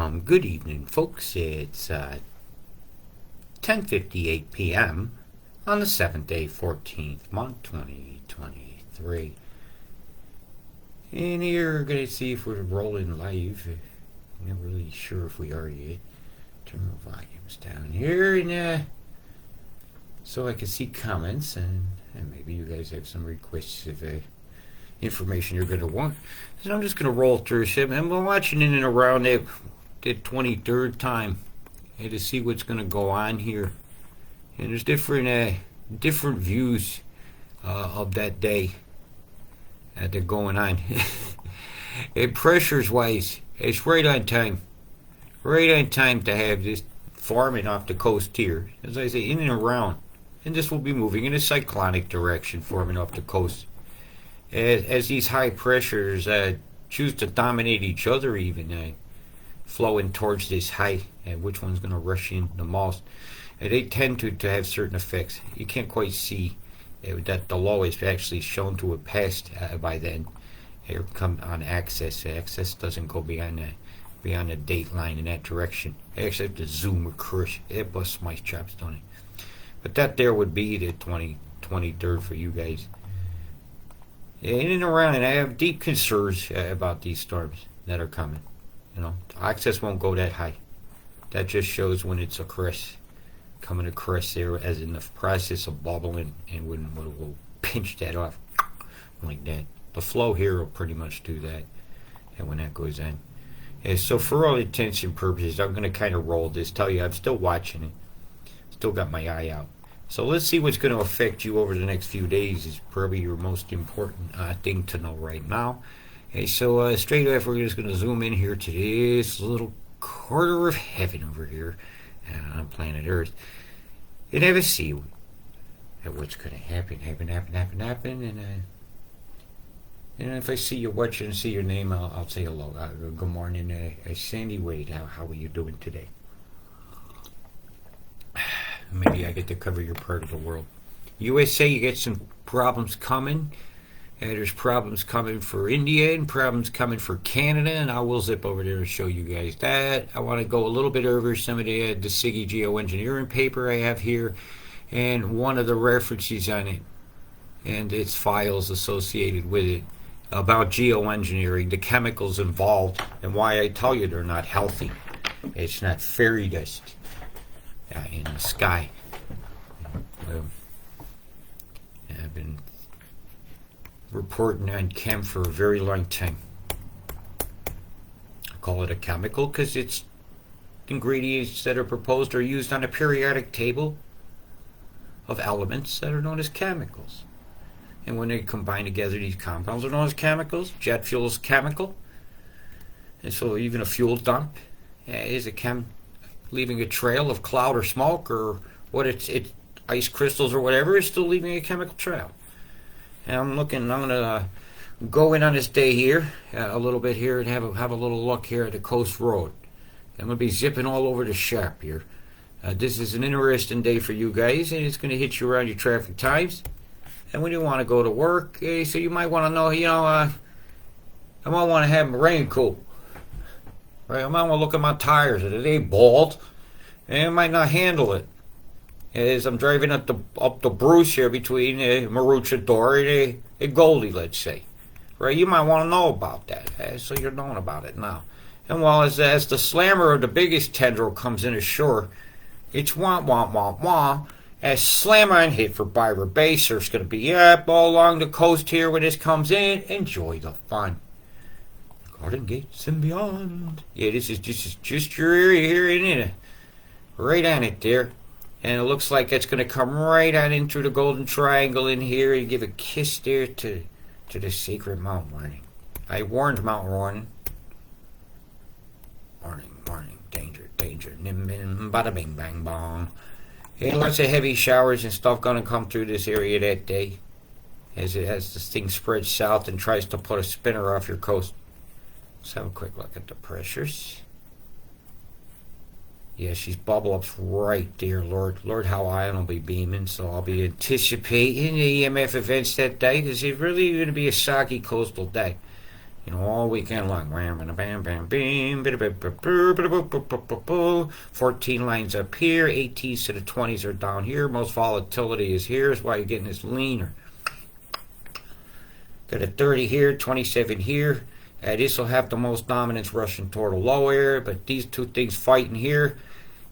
Good evening, folks. It's 10:58 p.m. on the 7th day, 14th month, 2023. And here we're going to see if we're rolling live. I'm not really sure if we are yet. Turn the volumes down here, and so I can see comments, and maybe you guys have some requests of information you're going to want. So I'm just going to roll through some, and we're watching in and around that 23rd time to see what's going to go on here. And there's different views of that day that are going on. And pressures wise, it's right on time. Right on time to have this forming off the coast here. As I say, in and around. And this will be moving in a cyclonic direction, forming off the coast. As these high pressures choose to dominate each other, even flowing towards this high, and which one's going to rush in the most. They tend to have certain effects. You can't quite see that the low is actually shown to have passed by then. Here come on axis. Axis doesn't go beyond the date line in that direction. I actually have to zoom across. It busts my chops, don't it? But that there would be the 23rd for you guys. In and around, and I have deep concerns about these storms that are coming. You know, access won't go that high. That just shows when it's a crest, coming across there, as in the process of bubbling, and when we'll pinch that off like that. The flow here will pretty much do that, and when that goes in. And so for all intents and purposes, I'm going to kind of roll this, tell you I'm still watching it. Still got my eye out. So let's see what's going to affect you over the next few days. Is probably your most important thing to know right now. Okay, so straight off, we're just going to zoom in here to this little quarter of heaven over here on planet Earth, and have a see at what's going to happen. And if I see you watching and see your name, I'll say hello. Good morning, Sandy Wade. How are you doing today? Maybe I get to cover your part of the world. USA, you get some problems coming. There's problems coming for India and problems coming for Canada, and I will zip over there and show you guys that. I want to go a little bit over some of the SIGI Geoengineering paper I have here, and one of the references on it, and its files associated with it, about geoengineering, the chemicals involved, and why I tell you they're not healthy. It's not fairy dust in the sky. I've been reporting on Chem for a very long time. I call it a chemical because its ingredients that are proposed are used on a periodic table of elements that are known as chemicals. And when they combine together, these compounds are known as chemicals. Jet fuel is chemical. And so even a fuel dump is leaving a trail of cloud or smoke, or what it's ice crystals or whatever, is still leaving a chemical trail. And I'm going to go in on this day here, a little bit here, and have a little look here at the coast road. I'm going to be zipping all over the sharp here. This is an interesting day for you guys, and it's going to hit you around your traffic times. And when you want to go to work, so you might want to know, I might want to have my raincoat. Right? I might want to look at my tires. Are they bald? And I might not handle it. As I'm driving up the Bruce here between Maroochydore and Goldie, let's say. Right? You might want to know about that. So you're knowing about it now. And while as the slammer of the biggest tendril comes in ashore, it's wah, wah, wah, wah. As slammer and hit for Byra Bay, surf's going to be up all along the coast here when this comes in. Enjoy the fun. Garden Gates and beyond. Yeah, this is just your area here, isn't it? Right on it there. And it looks like it's going to come right on in through the Golden Triangle in here and give a kiss there to the sacred Mount Warning. I warned Mount Warning. Warning, danger, nim, nim, bada bing, bang, bong. Yeah, lots of heavy showers and stuff going to come through this area that day as this thing spreads south and tries to put a spinner off your coast. Let's have a quick look at the pressures. Yeah, she's bubble ups right there, Lord, how I'll be beaming. So I'll be anticipating the EMF events that day, because it's really going to be a soggy coastal day. All weekend long. 14 lines up here, 18s to the 20s are down here. Most volatility is here. Is why you're getting this leaner. Got a 30 here, 27 here. This will have the most dominance rushing toward the low area, but these two things fighting here.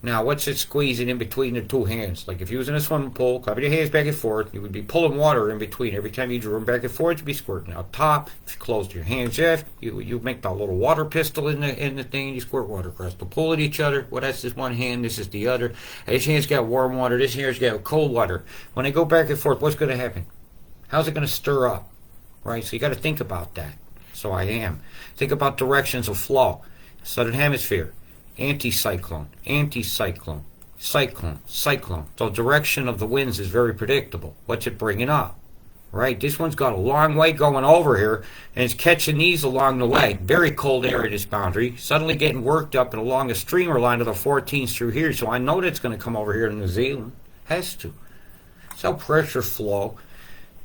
Now, what's it squeezing in between the two hands? Like if you was in a swimming pool, clapping your hands back and forth, you would be pulling water in between. Every time you drew them back and forth, you'd be squirting out top. If you closed your hands off, you make that little water pistol in the thing, and you squirt water across the pool at each other. Well, that's this one hand, this is the other. This hand's got warm water, this hand's got cold water. When they go back and forth, what's going to happen? How's it going to stir up? Right? So you got to think about that. So I am. Think about directions of flow. Southern hemisphere. Anticyclone, anticyclone, cyclone, cyclone. The direction of the winds is very predictable. What's it bringing up? Right? This one's got a long way going over here, and it's catching these along the way. Very cold area, this boundary. Suddenly getting worked up and along a streamer line of the 14s through here. So I know that's going to come over here to New Zealand. Has to. It's how pressure flow.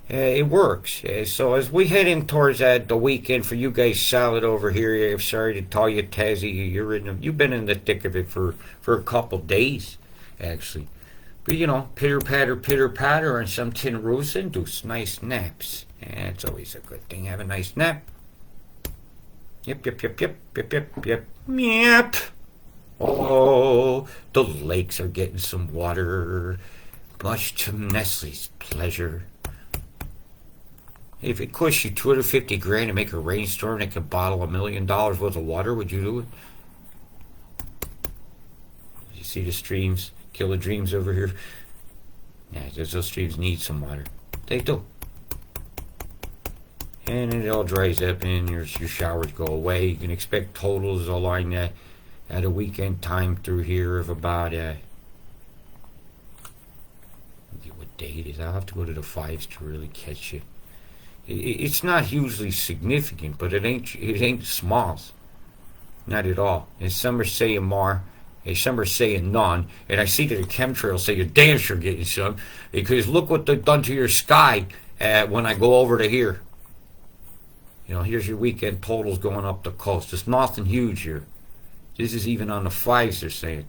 It works. So as we head in towards the weekend for you guys solid over here, I'm sorry to tell you, Tazzy, you've been in the thick of it for a couple days, actually. But pitter patter on some tin roofs and do nice naps. And it's always a good thing. Have a nice nap. Yep. Oh, the lakes are getting some water, much to Nestle's pleasure. If it costs you $250,000 to make a rainstorm that could bottle $1 million worth of water, would you do it? You see the streams, killer dreams over here? Yeah, those streams need some water. They do. And it all dries up and your showers go away. You can expect totals along at a weekend time through here of about what day it is. I'll have to go to the 5s to really catch it. It's not hugely significant, but it ain't small. Not at all. And some are saying more, and some are saying none. And I see that the chemtrails say you're damn sure getting some, because look what they've done to your sky when I go over to here. Here's your weekend totals going up the coast. There's nothing huge here. This is even on the 5s, they're saying.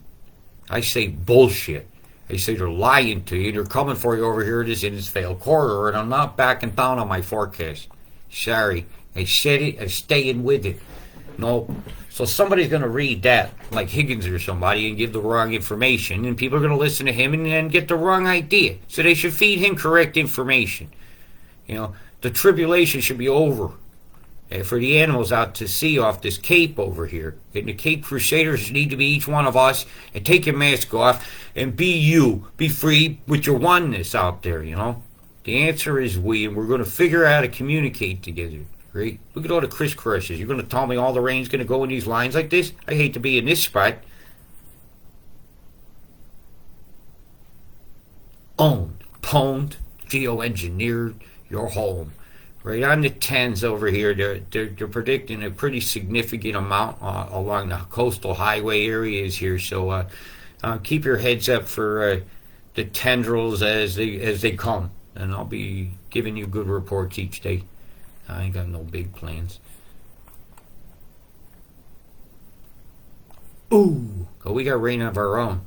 I say bullshit. They say they're lying to you. They're coming for you over here. It is in this failed corridor, and I'm not backing down on my forecast. Sorry. I said it. I'm staying with it. No. So somebody's going to read that, like Higgins or somebody, and give the wrong information, and people are going to listen to him and then get the wrong idea. So they should feed him correct information. The tribulation should be over. For the animals out to sea off this Cape over here. And the Cape Crusaders need to be each one of us and take your mask off and be you. Be free with your oneness out there, The answer is we, and we're going to figure out how to communicate together. Great. Look at all the crisscrosses. You're going to tell me all the rain's going to go in these lines like this? I hate to be in this spot. Owned, pwned, geoengineered your home. Right on the 10s over here, they're predicting a pretty significant amount along the coastal highway areas here. So keep your heads up for the tendrils as they come, and I'll be giving you good reports each day. I ain't got no big plans. Ooh, we got rain of our own.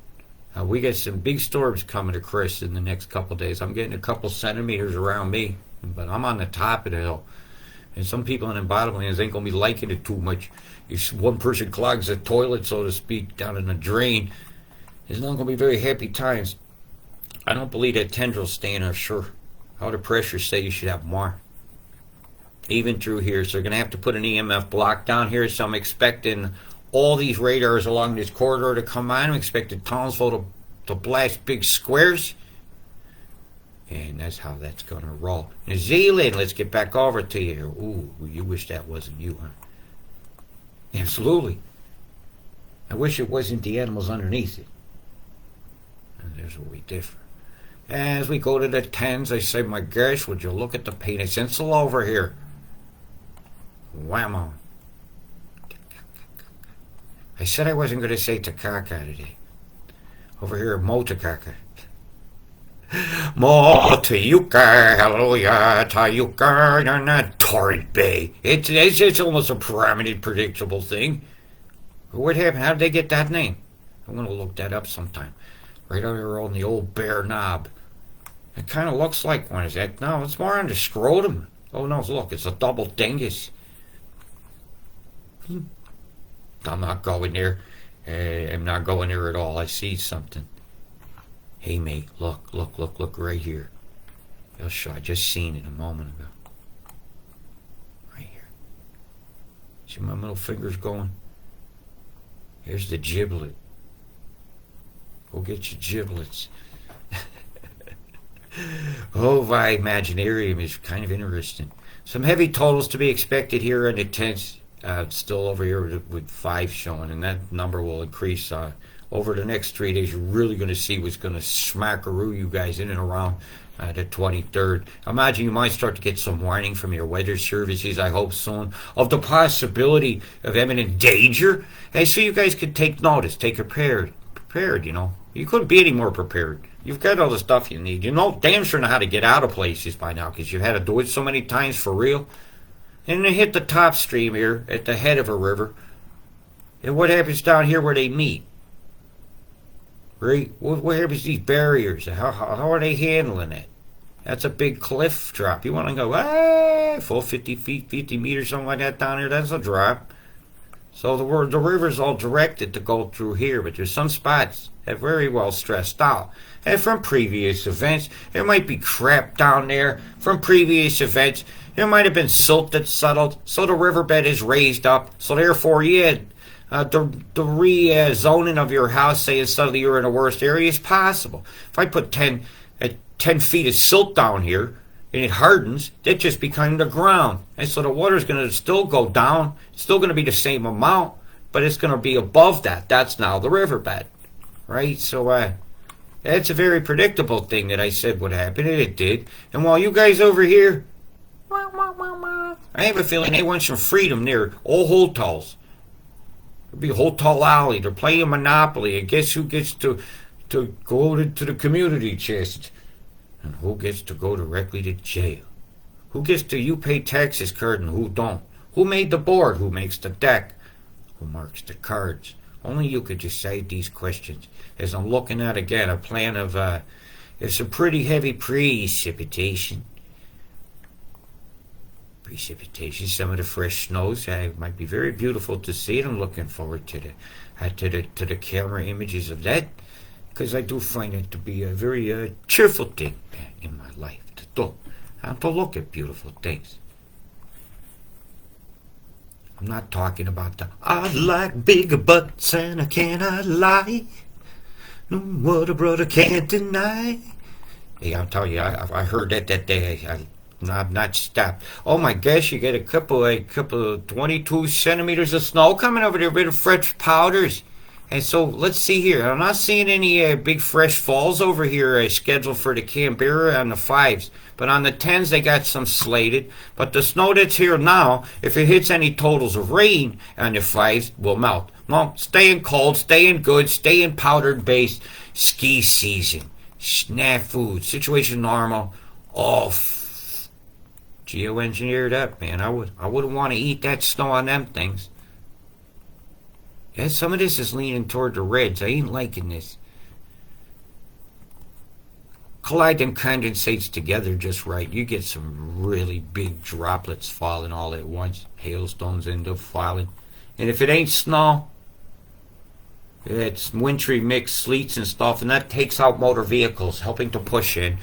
We got some big storms coming to Chris in the next couple days. I'm getting a couple centimeters around me. But I'm on the top of the hill. And some people in the bottomlands ain't going to be liking it too much. If one person clogs the toilet, so to speak, down in the drain, it's not going to be very happy times. I don't believe that tendril's staying offshore. How the pressures say you should have more. Even through here. So they're going to have to put an EMF block down here. So I'm expecting all these radars along this corridor to come on. I'm expecting Townsville to blast big squares. And that's how that's going to roll. New Zealand, let's get back over to you here. Ooh, you wish that wasn't you, huh? Absolutely. I wish it wasn't the animals underneath it. And there's where we differ. As we go to the 10s, I say, my gosh, would you look at the paint stencil over here? Whammo. I said I wasn't going to say Takaka today. Over here at Motakaka. More Tayuka, hallelujah, Tayuka, and that torrid bay. It's almost a permanent, predictable thing. What happened? How did they get that name? I'm going to look that up sometime. Right out here on the old bare knob. It kind of looks like one. Is that? No, it's more on the scrotum. Oh, no, look, it's a double dingus. I'm not going there. I'm not going there at all. I see something. Hey, mate, look right here. I'll show. I just seen it a moment ago. Right here. See my middle finger's going? Here's the giblet. Go get your giblets. Oh, my Imaginarium is kind of interesting. Some heavy totals to be expected here in the tents. Still over here with 5 showing, and that number will increase over the next 3 days. You're really going to see what's going to smackaroo you guys in and around the 23rd. Imagine you might start to get some warning from your weather services, I hope soon, of the possibility of imminent danger. Hey, so you guys could take notice, take prepared, you know. You couldn't be any more prepared. You've got all the stuff you need. You know, damn sure know how to get out of places by now because you've had to do it so many times for real. And they hit the top stream here at the head of a river. And what happens down here where they meet? Right? What happens to these barriers? How are they handling it? That's a big cliff drop. You want to go, full 50 feet, 50 meters, something like that down here. That's a drop. So the river's all directed to go through here, but there's some spots that are very well stressed out. And from previous events, there might be crap down there from previous events. There might have been silt that settled, so the riverbed is raised up. So therefore, yeah, the re-zoning of your house, say instead you're in the worst area, is possible. If I put 10 feet of silt down here, and it hardens, that just becomes the ground. And so the water's going to still go down. It's still going to be the same amount, but it's going to be above that. That's now the riverbed, right? So that's a very predictable thing that I said would happen, and it did. And while you guys over here, I have a feeling they want some freedom near old hotels. There'll be a hotel alley. They're playing Monopoly, and guess who gets to go to the community chest? And who gets to go directly to jail? Who gets to you pay taxes card and who don't? Who made the board? Who makes the deck? Who marks the cards? Only you could decide these questions. As I'm looking at, again, a plan of there's some pretty heavy precipitation. Some of the fresh snows might be very beautiful to see, and I'm looking forward to the camera images of that, because I do find it to be a very cheerful thing in my life to do, and to look at beautiful things. I'm not talking about I like bigger butts and I cannot lie. No, what a brother can't deny. Hey, I'll tell you, I heard that day. I've not stopped. Oh my gosh, you get a couple of 22 centimeters of snow coming over there, a bit of fresh powders. And so let's see here. I'm not seeing any big fresh falls over here scheduled for the Canberra on the 5s. But on the 10s, they got some slated. But the snow that's here now, if it hits any totals of rain on the 5s, will melt. No, staying cold, staying good, staying powdered base. Ski season. Snafu. Situation normal. Oh, geoengineered up, man. I wouldn't want to eat that snow on them things. Yeah, some of this is leaning toward the reds. I ain't liking this. Collide them condensates together just right. You get some really big droplets falling all at once. Hailstones end up falling. And if it ain't snow, it's wintry mixed sleets and stuff, and that takes out motor vehicles, helping to push in.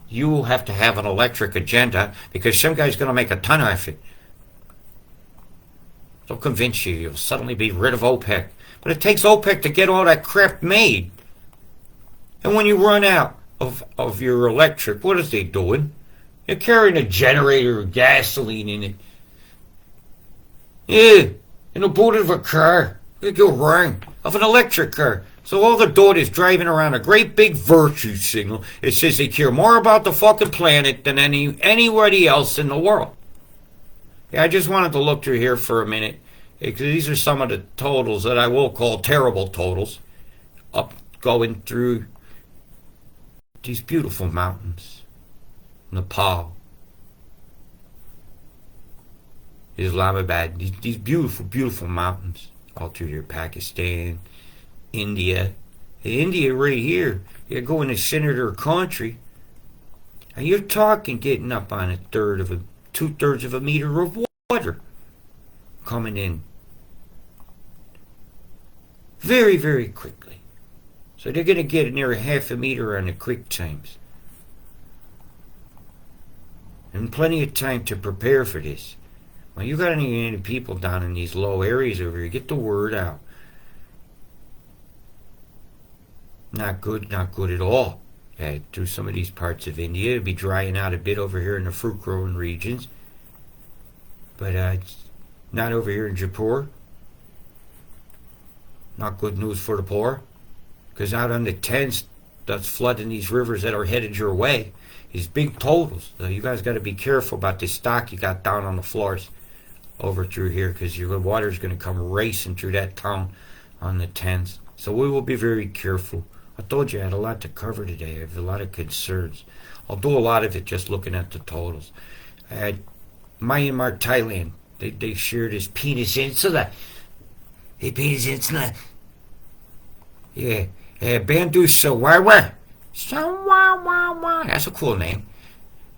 You have to have an electric agenda, because some guy's going to make a ton of it. They'll convince you you'll suddenly be rid of OPEC. But it takes OPEC to get all that crap made. And when you run out of your electric, what is they doing? You're carrying a generator of gasoline in it. Yeah, in the boot of a car. You go wrong. Of an electric car. So all they're doing is driving around a great big virtue signal. It says they care more about the fucking planet than anybody else in the world. Yeah, I just wanted to look through here for a minute, because these are some of the totals that I will call terrible totals, up going through these beautiful mountains. Nepal, Islamabad, these beautiful, beautiful mountains all through here. Pakistan, India. India right here, you go in the center of their country, and you're talking getting up on two-thirds of a meter of water coming in very, very quickly. So they're going to get near half a meter on the quick times. And plenty of time to prepare for this. Well, you got any people down in these low areas over here, get the word out. Not good at all. Through some of these parts of India, it'll be drying out a bit over here in the fruit growing regions. But it's not over here in Jaipur. Not good news for the poor. Because out on the Thames, that's flooding these rivers that are headed your way. These big totals. So you guys got to be careful about this stock you got down on the floors over through here, because your water's going to come racing through that town on the Thames. So we will be very careful. I told you I had a lot to cover today. I have a lot of concerns. I'll do a lot of it just looking at the totals. Myanmar, Thailand. They share this penis insula. Hey, penis insula. Yeah. Bandu Sawawa. Sawawa. That's a cool name.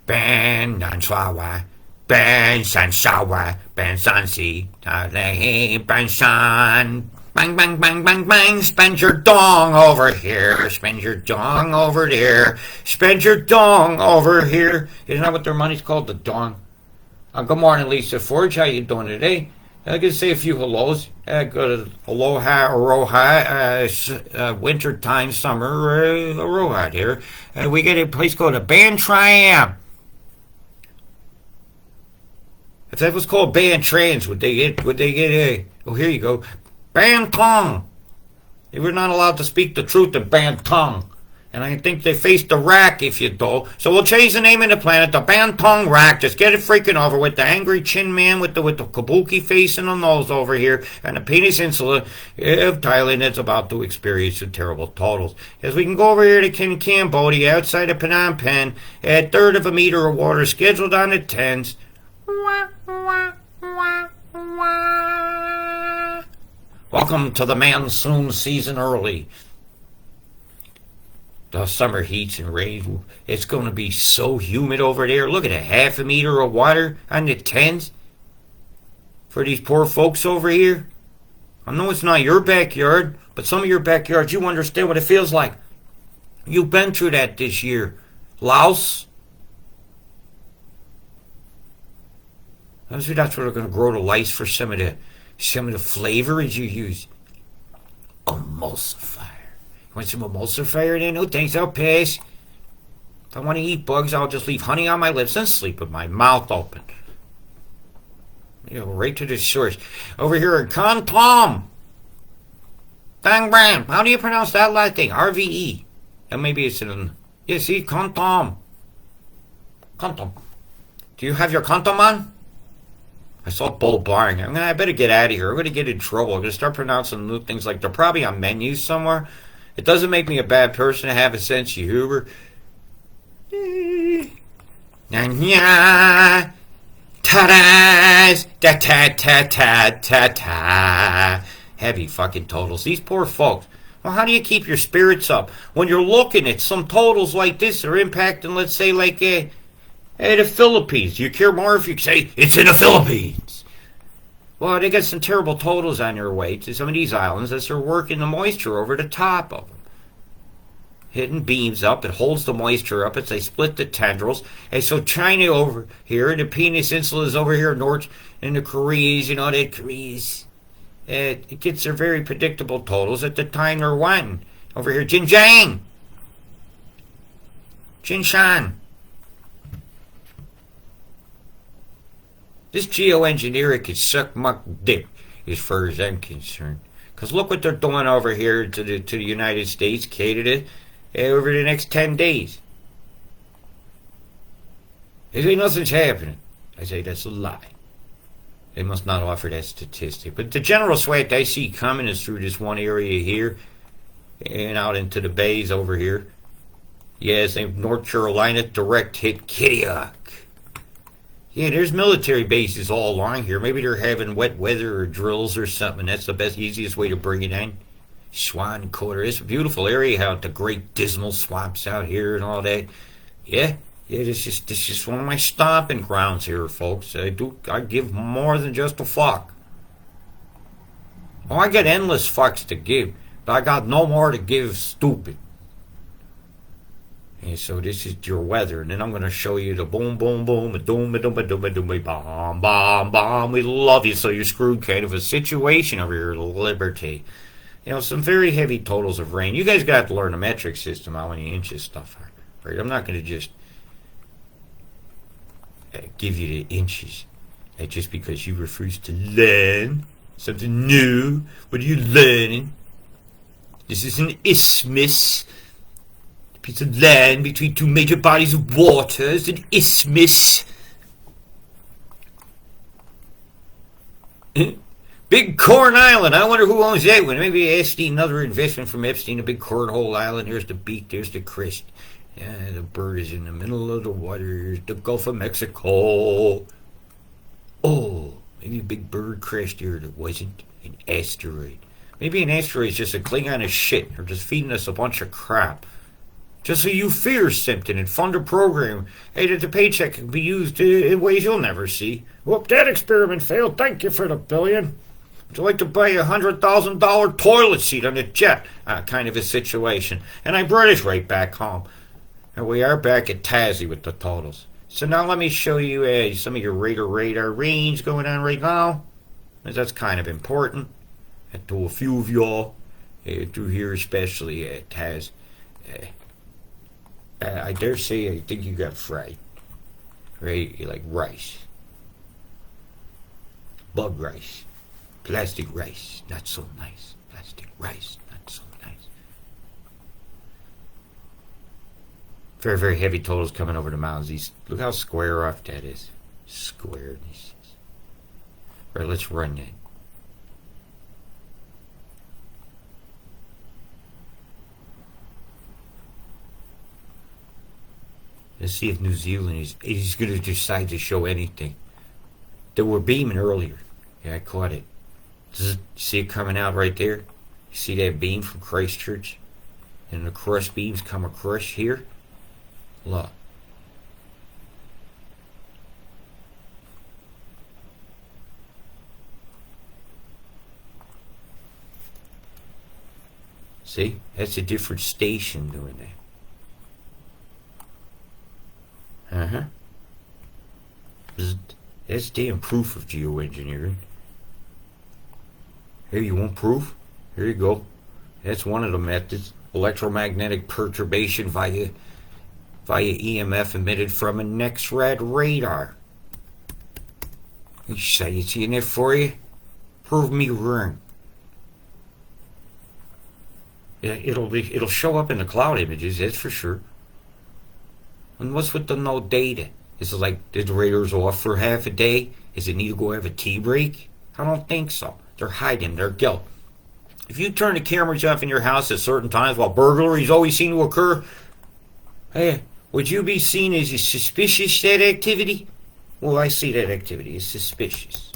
Ban Dan Sawa. Ban San Sawa. Ban San Si. Ban San. Bang, bang, bang, bang, bang. Spend your dong over here. Spend your dong over there. Spend your dong over here. Isn't that what their money's called? The dong. Good morning, Lisa Forge. How you doing today? I can say a few hellos. Go to aloha, aroha, winter time, summer, aroha here. We get a place called a Ban-Triam. If that was called Ban-Trans, would they get a... Oh, here you go. Ban-Tong. They were not allowed to speak the truth in Ban-Tong. And I think they faced the rack, if you do. So we'll change the name of the planet, the Ban-Tong rack. Just get it freaking over with the angry chin man with the kabuki face and the nose over here, and the penis insula of Thailand that's about to experience the terrible totals. As we can go over here to Cambodia, outside of Phnom Penh, a third of a meter of water scheduled on the Thames. Welcome to the monsoon season early. The summer heats and rain. It's going to be so humid over there. Look at a half a meter of water on the Thames for these poor folks over here. I know it's not your backyard, but some of your backyards, you understand what it feels like. You've been through that this year. Laos. That's where they're going to grow the lice for some of the flavors you use. Emulsifier. Want some emulsifier then? No thanks, I'll pass. If I want to eat bugs, I'll just leave honey on my lips and sleep with my mouth open. Right to the source. Over here in Kontom. Dang Bram. How do you pronounce that last thing? RVE. And maybe it's in... Yeah, see? Kontom. Kontom. Do you have your Kontom on? I saw Bull barring. I better get out of here. I'm going to get in trouble. I'm going to start pronouncing new things like they're probably on menus somewhere. It doesn't make me a bad person to have a sense of humor. Ta-da! Ta-ta-ta-ta-ta. Heavy fucking totals. These poor folks. Well, how do you keep your spirits up when you're looking at some totals like this are impacting, let's say, like the Philippines? Do you care more if you say it's in the Philippines? Well, they got some terrible totals on their way to some of these islands as they're working the moisture over the top of them. Hitting beams up, it holds the moisture up as they split the tendrils. And so China over here, the penis insula is over here north, and the Koreas, the Koreas. It gets their very predictable totals at the time they're wanting. Over here, Xinjiang. Jinshan. This geoengineering can suck muck dick as far as I'm concerned. Because look what they're doing over here to the United States, Canada, over the next 10 days. They say nothing's happening. I say that's a lie. They must not offer that statistic. But the general sweat I see coming is through this one area here and out into the bays over here. Yes, North Carolina direct hit Kittiak. Yeah, there's military bases all along here. Maybe they're having wet weather or drills or something. That's the best, easiest way to bring it in. Swan Quarter. It's a beautiful area out the great dismal swamps out here and all that. Yeah, this is just one of my stomping grounds here, folks. I give more than just a fuck. Oh, I got endless fucks to give, but I got no more to give, stupid. And so this is your weather, and then I'm going to show you the boom, boom, boom, doom, doom, doom, doom, bomb, bomb, bomb. We love you, so you're screwed kind of a situation over here, Liberty. You know, some very heavy totals of rain. You guys got to learn the metric system, how many inches stuff are. Right? I'm not going to just give you the inches just because you refuse to learn something new. What are you learning? This is an isthmus. A piece of land between two major bodies of water is an isthmus. Big Corn Island. I wonder who owns that one. Maybe Epstein, another investment from Epstein, a big cornhole island. Here's the beak, there's the crest. Yeah, the bird is in the middle of the waters, the Gulf of Mexico. Oh, maybe a big bird crashed here that wasn't an asteroid. Maybe an asteroid is just a Klingon of shit. They're just feeding us a bunch of crap. Just so you fear something and fund a program. Hey, that the paycheck can be used in ways you'll never see. Whoop, that experiment failed. Thank you for the $1 billion. Would you like to buy a $100,000 toilet seat on a jet? Kind of a situation. And I brought it right back home. And we are back at Tassie with the totals. So now let me show you some of your radar range going on right now. That's kind of important. And to a few of y'all through here, especially Taz. I dare say I think you got fried. Right? You like rice. Bug rice. Plastic rice. Not so nice. Plastic rice. Not so nice. Very, very heavy totals coming over the mountains. Look how square off that is. Squareness. Right, let's run that. Let's see if New Zealand is going to decide to show anything. They were beaming earlier. Yeah, I caught it. See it coming out right there? You see that beam from Christchurch? And the cross beams come across here? Look. See? That's a different station doing that. That's damn proof of geoengineering. Here, you want proof? Here you go. That's one of the methods. Electromagnetic perturbation via EMF emitted from an X-rad radar. You seeing it for you? Prove me wrong. Yeah, it'll show up in the cloud images, that's for sure. And what's with the no data? Is it like, did the radars off for half a day? Is it need to go have a tea break? I don't think so. They're hiding their guilt. If you turn the cameras off in your house at certain times while burglaries always seem to occur, hey, would you be seen as suspicious, that activity? Well, I see that activity as suspicious.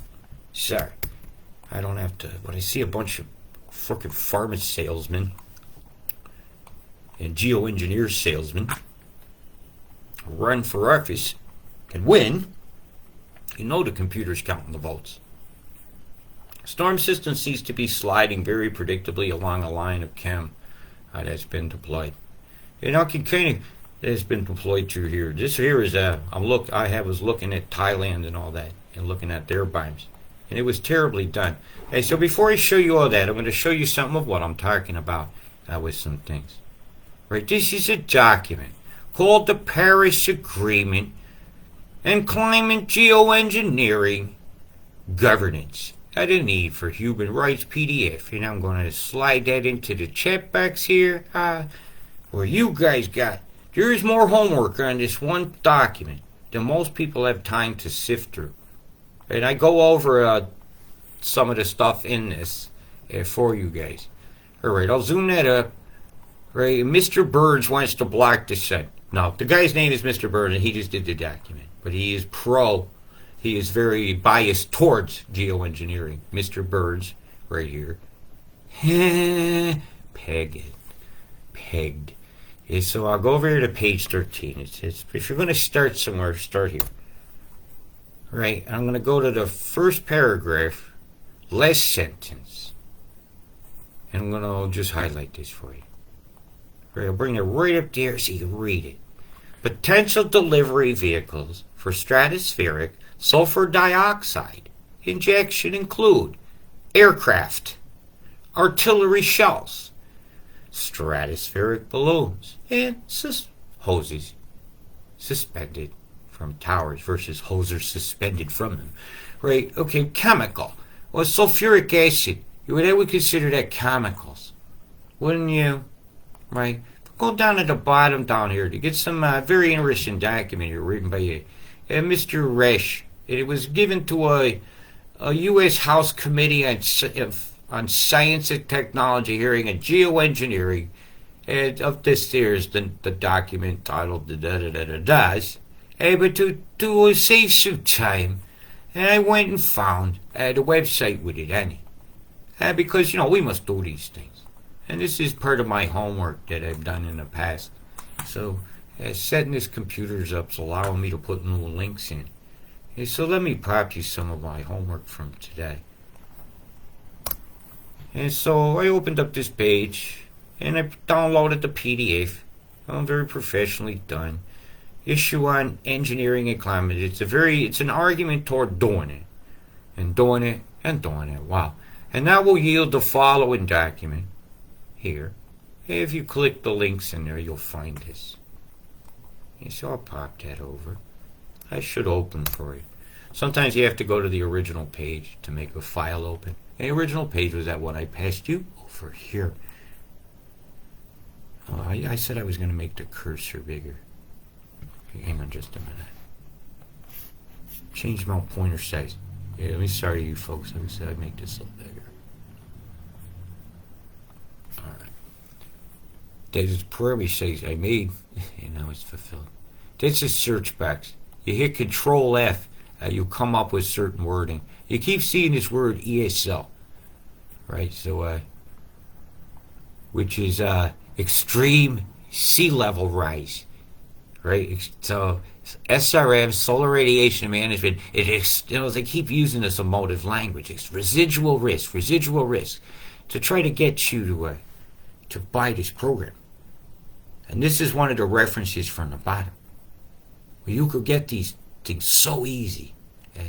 Sorry. I don't have to. When I see a bunch of frickin' pharma salesmen and geoengineer salesmen run for office and win, you know the computer's counting the votes. Storm system seems to be sliding very predictably along a line of Chem that's been deployed. And I can kind of, it's been deployed through here. This here is I was looking at Thailand and all that, and looking at their bimes, and it was terribly done. Hey, so before I show you all that, I'm going to show you something of what I'm talking about with some things. Right, this is a document called the Paris Agreement and Climate Geoengineering Governance at a Need for Human Rights PDF. And I'm going to slide that into the chat box here where you guys got. There's more homework on this one document than most people have time to sift through. And I go over some of the stuff in this for you guys. Alright, I'll zoom that up. Right? Mr. Burns wants to block the sun. No, the guy's name is Mr. Burns, and he just did the document. But he is he is very biased towards geoengineering. Mr. Burns, right here. Peg it. Pegged. Okay, so I'll go over here to page 13. It says, if you're going to start somewhere, start here. Right, I'm going to go to the first paragraph, last sentence. And I'm going to just highlight this for you. Right, I'll bring it right up there so you can read it. Potential delivery vehicles for stratospheric sulfur dioxide injection include aircraft, artillery shells, stratospheric balloons, and hoses suspended from towers versus hoses suspended from them. Right, okay, chemical. Well, sulfuric acid, you would consider that chemicals, wouldn't you? Right? Go down at the bottom down here to get some very interesting document here written by Mr. Resch. It was given to a U.S. House Committee on Science and Technology hearing on geoengineering. And of this there's the document titled da-da-da-da-das. But to save some time, and I went and found the website with it, because, we must do these things. And this is part of my homework that I've done in the past. So, setting this computers up is allowing me to put little links in. Okay, so let me pop you some of my homework from today. And so I opened up this page, and I downloaded the PDF. I'm very professionally done. Issue on engineering and climate. It's an argument toward doing it. And doing it, and doing it. Wow. And that will yield the following document. Here. If you click the links in there, you'll find this. Okay, so I'll pop that over. I should open for you. Sometimes you have to go to the original page to make a file open. And the original page was that one I passed you over here. Oh, I said I was going to make the cursor bigger. Okay, hang on just a minute. Change my pointer size. Yeah, let me sorry you folks. I said I'd make this a little bigger. There's a prayer we say I made, and now it's fulfilled. This is search box. You hit Control F, you come up with certain wording. You keep seeing this word ESL, right? So, which is extreme sea level rise, right? So SRM, solar radiation management. They keep using this emotive language. It's residual risk, to try to get you to buy this program. And this is one of the references from the bottom. Well, you could get these things so easy,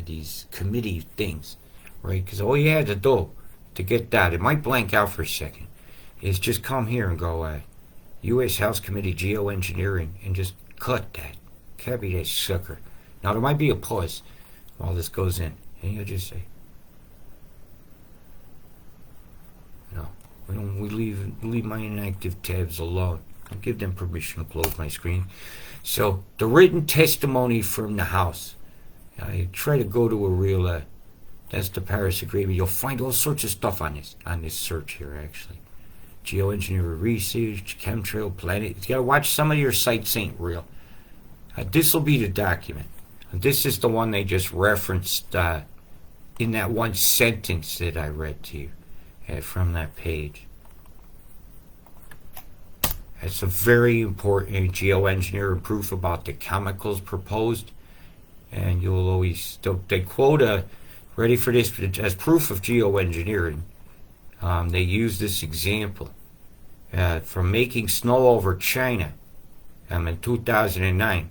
these committee things, right? Because all you had to do to get that, it might blank out for a second, is just come here and go, U.S. House Committee Geoengineering, and just cut that. Copy that sucker. Now, there might be a pause while this goes in, and you'll just say, no, we leave my inactive tabs alone. I'll give them permission to close my screen. So, the written testimony from the House. I try to go to a real, that's the Paris Agreement. You'll find all sorts of stuff on this search here, actually. Geoengineering research, chemtrail, planet. You gotta watch some of your sites ain't real. This will be the document. And this is the one they just referenced in that one sentence that I read to you from that page. It's a very important geoengineering proof about the chemicals proposed. And you'll always, they quote ready for this, as proof of geoengineering. They use this example from making snow over China in 2009.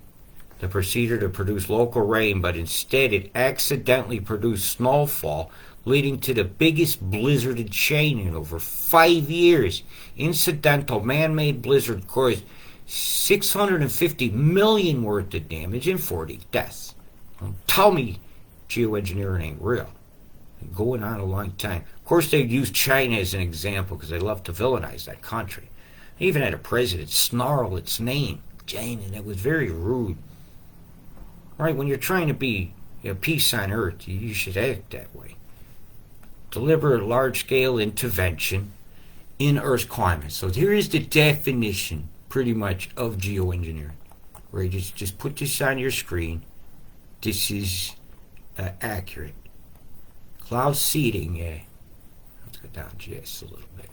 The procedure to produce local rain, but instead it accidentally produced snowfall, leading to the biggest blizzard in China in over 5 years. Incidental man-made blizzard caused 650 million worth of damage and 40 deaths. Don't tell me geoengineering ain't real. Been going on a long time. Of course, they use China as an example because they love to villainize that country. They even had a president snarl its name, China, and it was very rude. Right, when you're trying to be peace on earth, you should act that way. Deliberate large-scale intervention in Earth's climate. So here is the definition, pretty much, of geoengineering. Right, just put this on your screen. This is accurate. Cloud seeding, let's go down just a little bit.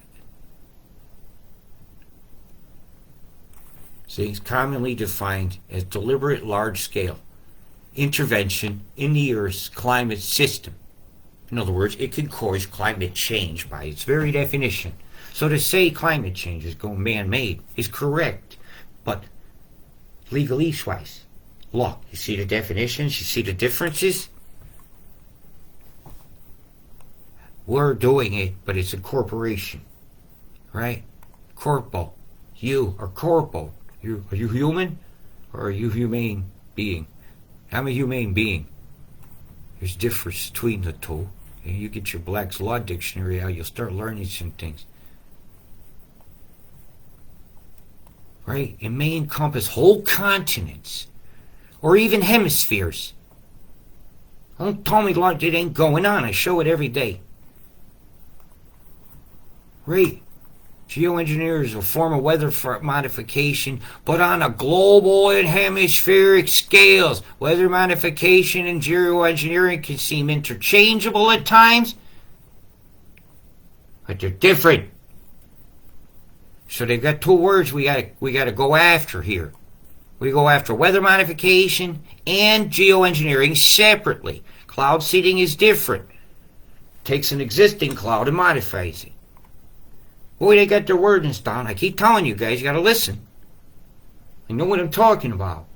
See, it's commonly defined as deliberate large-scale intervention in the Earth's climate system. In other words, it can cause climate change by its very definition. So to say climate change is going man-made is correct, but legalese-wise, look, you see the definitions, you see the differences? We're doing it, but it's a corporation, right? Corpo. You are corpo. Are you human, or are you humane being? I'm a humane being. There's a difference between the two. And you get your Black's Law Dictionary out, you'll start learning some things. Right? It may encompass whole continents, or even hemispheres. Don't tell me like it ain't going on. I show it every day. Right? Geoengineering is a form of weather modification, but on a global and hemispheric scales. Weather modification and geoengineering can seem interchangeable at times, but they're different. So they've got two words we gotta go after here. We go after weather modification and geoengineering separately. Cloud seeding is different. Takes an existing cloud and modifies it. Boy, they got their wordings down. I keep telling you guys, you gotta listen. I know what I'm talking about.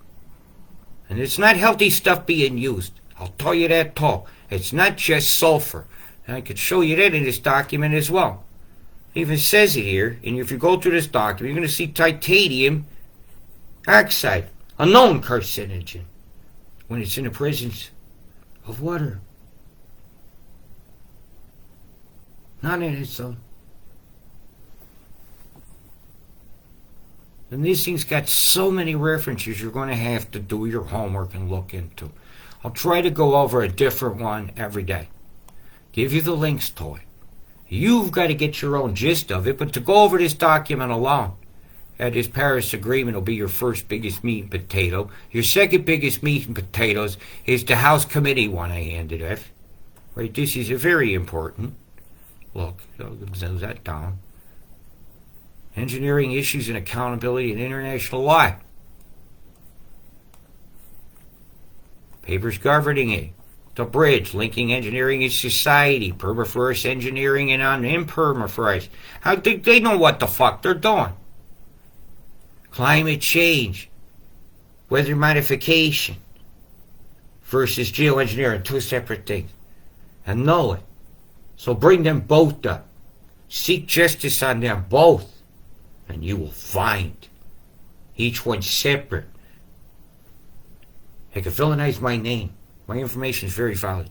And it's not healthy stuff being used. I'll tell you that too. It's not just sulfur. And I could show you that in this document as well. It even says it here, and if you go through this document, you're going to see titanium oxide, a known carcinogen, when it's in the presence of water. Not in its own. And these things got so many references, you're going to have to do your homework and look into. I'll try to go over a different one every day. Give you the links to it. You've got to get your own gist of it, but to go over this document alone, this Paris Agreement will be your first biggest meat and potato. Your second biggest meat and potatoes is the House Committee one I handed off. Right, this is very important. Look, zoom that down. Engineering issues and accountability in international law. Papers governing it. The bridge, linking engineering and society. Permafrost engineering and impermafrost. How do they know what the fuck they're doing? Climate change. Weather modification. Versus geoengineering. Two separate things. And know it. So bring them both up. Seek justice on them both. And you will find each one separate. I can villainize my name. My information is very valid.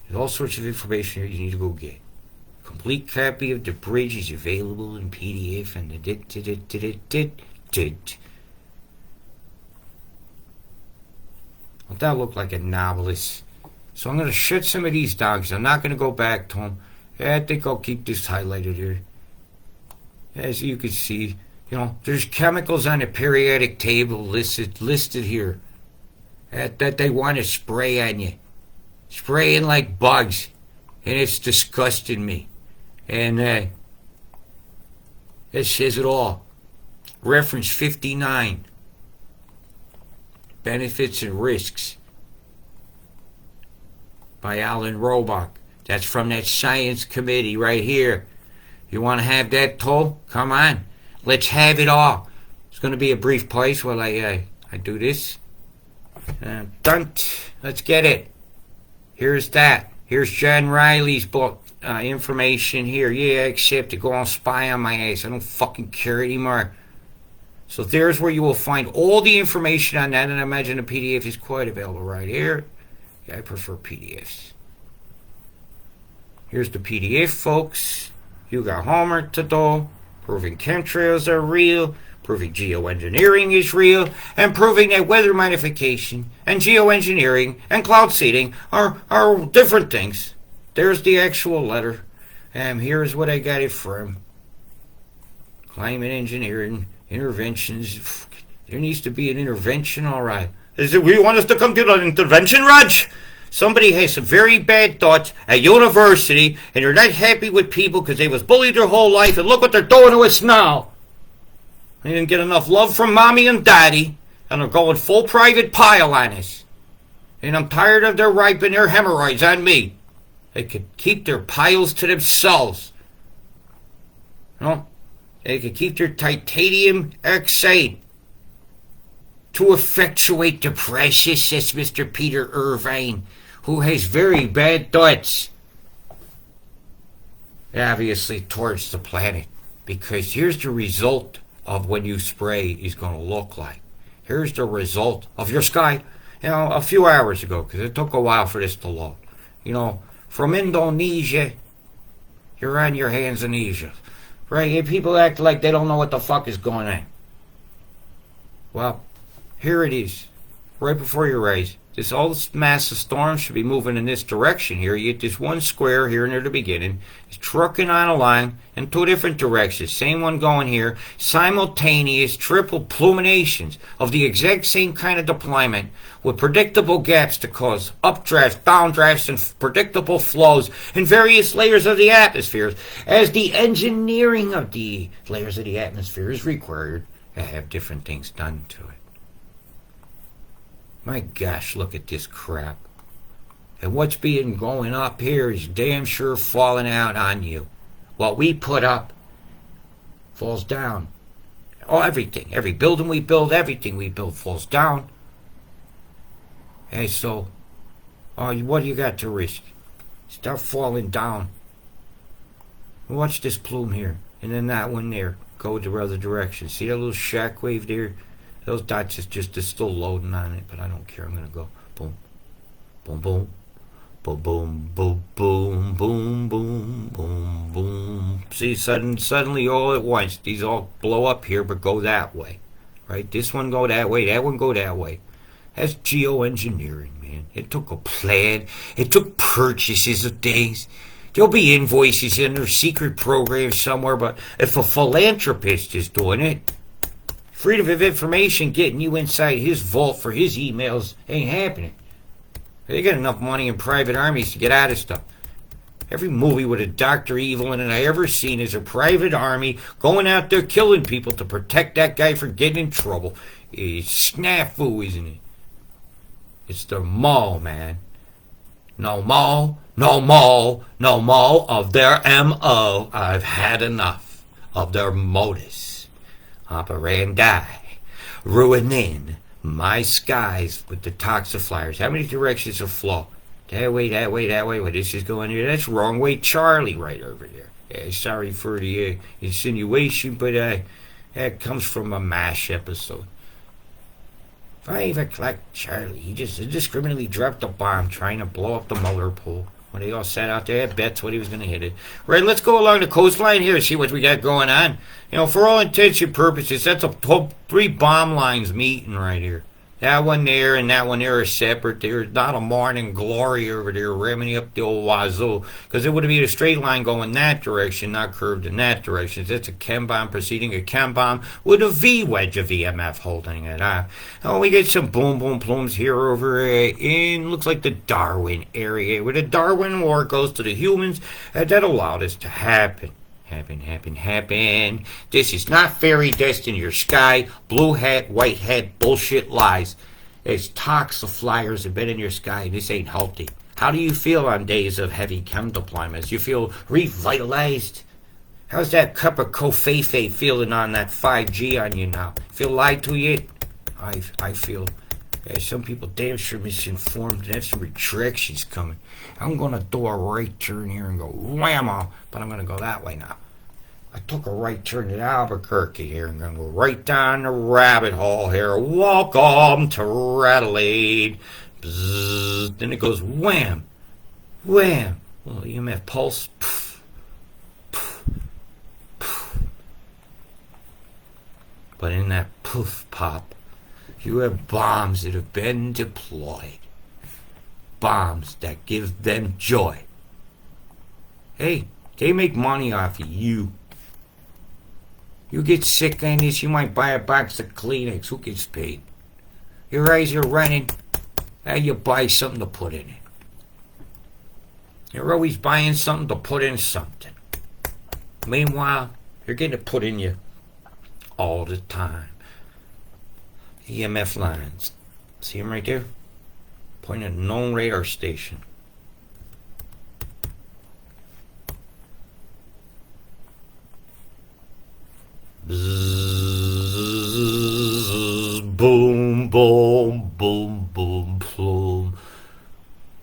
There's all sorts of information here you need to go get. Complete copy of the bridge is available in PDF and Well, that looked like a novelist. So I'm going to shut some of these down because I'm not going to go back to them. I think I'll keep this highlighted here. As you can see, there's chemicals on the periodic table listed here that they want to spray on you. Spraying like bugs. And it's disgusting me. And it says it all. Reference 59. Benefits and Risks. By Alan Roebuck. That's from that science committee right here. You want to have that toll? Come on. Let's have it all. It's going to be a brief place while I do this. Done. Let's get it. Here's that. Here's John Riley's book. Information here. Yeah, except to go on spy on my ass. I don't fucking care anymore. So there's where you will find all the information on that. And I imagine the PDF is quite available right here. Yeah, I prefer PDFs. Here's the PDF, folks. You got homework to do. proving chemtrails are real, proving geoengineering is real, and proving that weather modification and geoengineering and cloud seeding are different things. There's the actual letter, and here's what I got it from. Climate engineering, interventions. There needs to be an intervention, all right. Is it, we want us to come to an intervention, Raj? Somebody has some very bad thoughts at university, and they're not happy with people because they was bullied their whole life, and look what they're doing to us now. They didn't get enough love from mommy and daddy, and they're going full private pile on us. And I'm tired of their wiping their hemorrhoids on me. They could keep their piles to themselves. No, they could keep their titanium oxide to effectuate the process, says Mr. Peter Irvine, who has very bad thoughts, obviously, towards the planet. Because here's the result of when you spray is going to look like. Here's the result of your sky, a few hours ago, because it took a while for this to load. From Indonesia, you're on your hands and knees, right? And people act like they don't know what the fuck is going on. Well, here it is, right before your eyes. All this massive storm should be moving in this direction here. You get this one square here near the beginning. It's trucking on a line in two different directions. Same one going here. Simultaneous triple pluminations of the exact same kind of deployment with predictable gaps to cause updrafts, downdrafts, and predictable flows in various layers of the atmosphere as the engineering of the layers of the atmosphere is required to have different things done to it. My gosh, look at this crap. And what's being going up here is damn sure falling out on you. What we put up falls down. Oh, everything. Every building we build, everything we build falls down. Hey, so, what do you got to risk? Start falling down. Watch this plume here. And then that one there. Go the other direction. See that little shock wave there? Those dots is still loading on it, but I don't care. I'm going to go boom, boom, boom, boom, boom, boom, boom, boom, boom, boom, boom. See, suddenly all at once, these all blow up here, but go that way, right? This one go that way, that one go that way. That's geoengineering, man. It took a plan. It took purchases of things. There'll be invoices in their secret program somewhere, but if a philanthropist is doing it, freedom of information getting you inside his vault for his emails ain't happening. They got enough money in private armies to get out of stuff. Every movie with a Dr. Evil in it I ever seen is a private army going out there killing people to protect that guy from getting in trouble. It's snafu, isn't it? It's the mall, man. No mall, no mall, no mall of their M.O. I've had enough of their modus operandi, ruining my skies with the toxiflyers. How many directions of flow? That way, that way, that way. Well, this is going here. That's wrong way, Charlie, right over there. Yeah, sorry for the insinuation, but that comes from a MASH episode. 5 o'clock, Charlie. He just indiscriminately dropped a bomb trying to blow up the Muller pool. When they all sat out there, had bets what he was going to hit it. Right, let's go along the coastline here and see what we got going on. For all intents and purposes, that's a 3 bomb lines meeting right here. That one there and that one there are separate. There's not a morning glory over there ramming up the old wazoo. Because it would be a straight line going that direction, not curved in that direction. That's a chem bomb preceding a chem bomb with a V wedge of EMF holding it up. Oh, we get some boom boom plumes here over in, looks like the Darwin area, where the Darwin War goes to the humans. That allowed us to happen. Happen. This is not fairy dust in your sky, blue hat, white hat, bullshit lies. It's toxiflyers have been in your sky. This ain't healthy. How do you feel on days of heavy chem deployments? You feel revitalized? How's that cup of Kofefe feeling on that 5G on you now? Feel lied to yet? I feel some people damn sure misinformed and have some retractions coming. I'm going to do a right turn here and go whammo, but I'm going to go that way now. I took a right turn at Albuquerque here and I'm going to go right down the rabbit hole here. Welcome to Adelaide. Bzzz. Then it goes wham, wham. Little EMF pulse. Poof, poof, poof. But in that poof pop, you have bombs that have been deployed. Bombs that give them joy. Hey, they make money off of you. You get sick on this, you might buy a box of Kleenex. Who gets paid? Your eyes are running. Now you buy something to put in it. You're always buying something to put in something. Meanwhile, you're getting it put in you all the time. EMF lines. See them right there? Point at a known radar station. Bzzz, boom, boom, boom, boom, boom.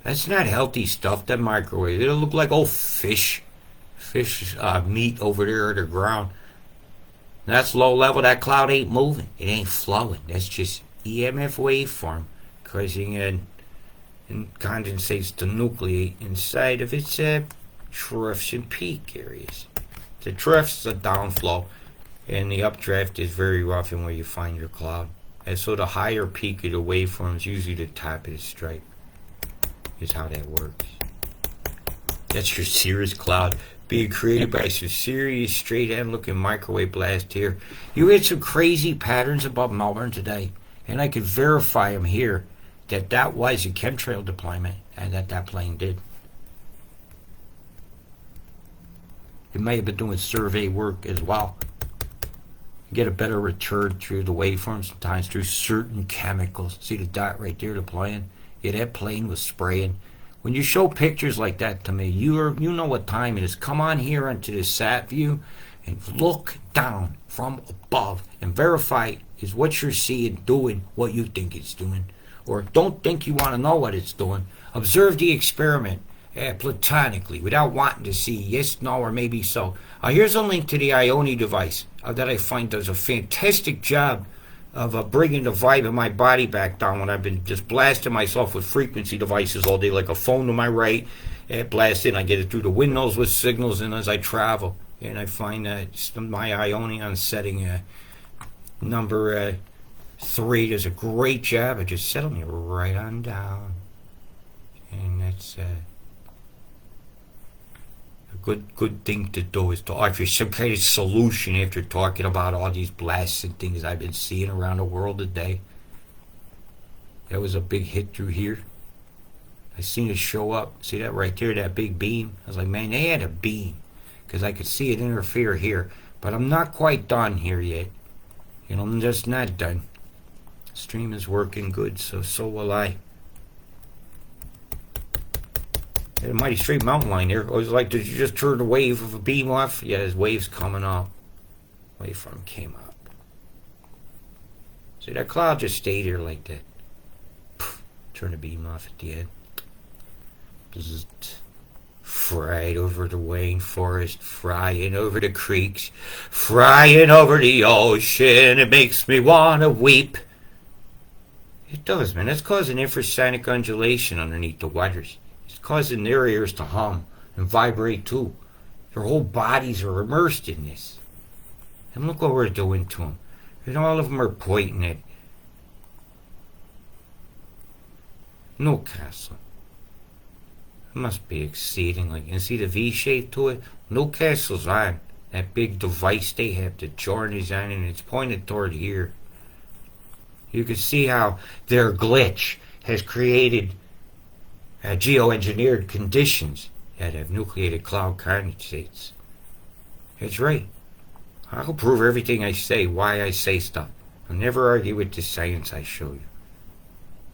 That's not healthy stuff, that microwave. It'll look like old fish meat over there at the ground. That's low level. That cloud ain't moving. It ain't flowing. That's just EMF waveform causing and condensates the nuclei inside of its troughs and peak areas. The troughs are downflow, and the updraft is very rough in where you find your cloud. And so the higher peak of the waveform is usually the top of the stripe. Is how that works. That's your Cirrus cloud being created by some serious straight ahead looking microwave blast here. You had some crazy patterns above Melbourne today, and I could verify them here that was a chemtrail deployment and that plane did. It may have been doing survey work as well. You get a better return through the waveforms sometimes through certain chemicals. See the dot right there deploying? Yeah, that plane was spraying. When you show pictures like that to me, you know what time it is. Come on here onto the sat view and look down from above and verify is what you're seeing doing what you think it's doing. Or don't think you want to know what it's doing. Observe the experiment platonically without wanting to see yes, no, or maybe so. Here's a link to the Ione device that I find does a fantastic job of bringing the vibe of my body back down when I've been just blasting myself with frequency devices all day, like a phone to my right, blast in. I get it through the windows with signals, and as I travel, and I find that my Ione on setting number 3 does a great job of just settling me right on down, and that's good thing to do is to offer some kind of solution after talking about all these blasts and things I've been seeing around the world today. That was a big hit through here. I seen it show up. See that right there, that big beam? I was like, man, they had a beam because I could see it interfere here. But I'm not quite done here yet. You know, I'm just not done. Stream is working good, so will I. A mighty straight mountain line there. I was like, did you just turn the wave of a beam off? Yeah, his wave's coming up. Waveform came up. See, that cloud just stayed here like that. Poof, turn the beam off at the end. Bzzzt. Fried over the Wayne Forest, frying over the creeks, frying over the ocean. It makes me want to weep. It does, man. That's causing infrasonic undulation underneath the waters. Causing their ears to hum and vibrate too. Their whole bodies are immersed in this. And look what we're doing to them. And all of them are pointing at Newcastle. It must be exceedingly. You see the V shape to it? Newcastle's on. That big device they have, the Jordan is on, and it's pointed toward here. You can see how their glitch has created geoengineered conditions that have nucleated cloud condensates. That's right. I'll prove everything I say, why I say stuff. I'll never argue with the science I show you.